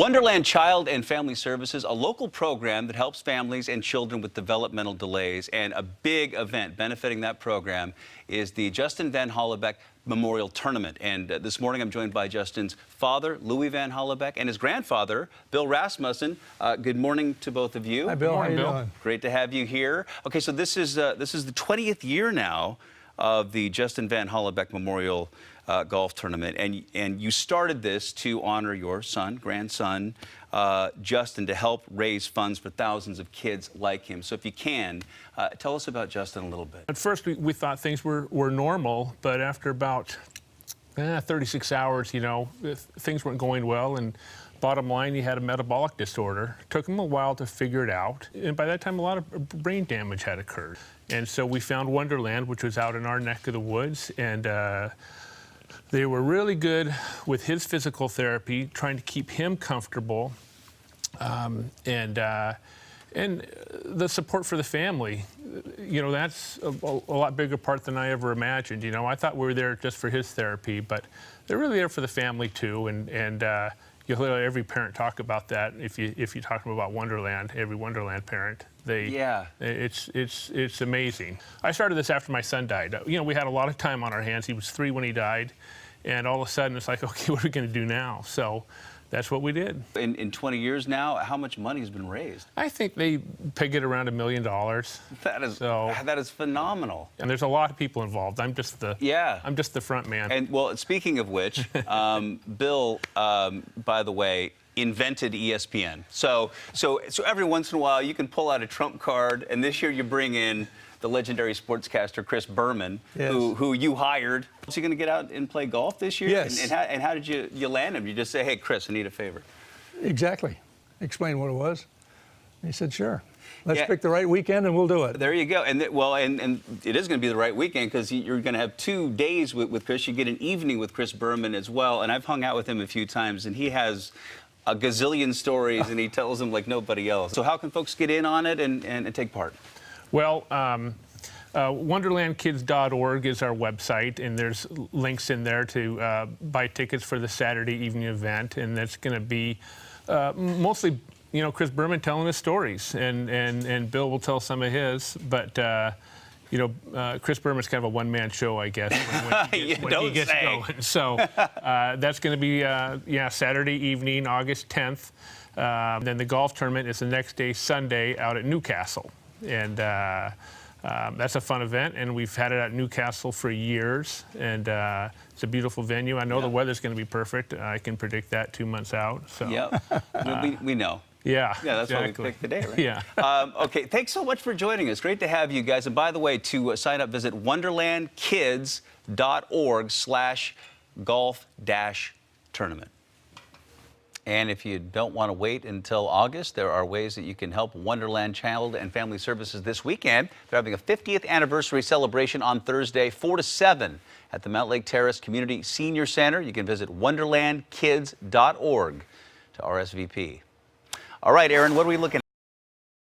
Wonderland Child and Family Services, a local program that helps families and children with developmental delays. And a big event benefiting that program is the Justin Van Hollebeck Memorial Tournament. And this morning I'm joined by Justin's father, Louis Van Hollebeck, and his grandfather, Bill Rasmussen. Good morning to both of you. Hi, Bill. Morning, How you Bill. doing? Great to have you here. Okay, so this is the 20th year now of the Justin Van Hollebeck Memorial Golf Tournament, and you started this to honor your grandson, Justin, to help raise funds for thousands of kids like him. So if you can, tell us about Justin a little bit. At first, we thought things were normal, but after about 36 hours, you know, things weren't going well, and bottom line, he had a metabolic disorder. It took him a while to figure it out, and by that time, a lot of brain damage had occurred. And so we found Wonderland, which was out in our neck of the woods, and they were really good with his physical therapy, trying to keep him comfortable, and the support for the family. You know, that's a lot bigger part than I ever imagined. You know, I thought we were there just for his therapy, but they're really there for the family too. And you'll hear every parent talk about that. If you talk about Wonderland, every Wonderland parent, it's amazing. I started this after my son died. You know, we had a lot of time on our hands. He was 3 when he died, and all of a sudden it's like, okay, what are we going to do now? So that's what we did. In 20 years now, how much money has been raised? I think they peg it around $1 million. That is phenomenal. And there's a lot of people involved. I'm just the front man. And well, speaking of which, Bill, by the way, invented ESPN. So every once in a while you can pull out a trump card, and this year you bring in the legendary sportscaster Chris Berman, yes, who you hired. Is he going to get out and play golf this year? Yes. And how did you land him? You just say, hey, Chris, I need a favor. Exactly. Explain what it was. He said, sure. Let's pick the right weekend and we'll do it. There you go. And it is going to be the right weekend because you're going to have 2 days with Chris. You get an evening with Chris Berman as well. And I've hung out with him a few times, and he has a gazillion stories, and he tells them like nobody else. So how can folks get in on it and take part? Well, wonderlandkids.org is our website, and there's links in there to buy tickets for the Saturday evening event, and that's going to be mostly, you know, Chris Berman telling his stories, and Bill will tell some of his, but you know, Chris Berman's kind of a one-man show, I guess, when he gets going. So that's going to be, Saturday evening, August 10th. Then the golf tournament is the next day, Sunday, out at Newcastle. And that's a fun event, and we've had it at Newcastle for years, and it's a beautiful venue. I know the weather's going to be perfect. I can predict that 2 months out. So. Yep. We know. Yeah, that's exactly. why we picked the day, right? Yeah. Okay, thanks so much for joining us. Great to have you guys. And by the way, to sign up, visit wonderlandkids.org/golf-tournament. And if you don't want to wait until August, there are ways that you can help Wonderland Child and Family Services this weekend. They're having a 50th anniversary celebration on Thursday, 4 to 7 at the Mount Lake Terrace Community Senior Center. You can visit wonderlandkids.org to RSVP. All right, Aaron, what are we looking at?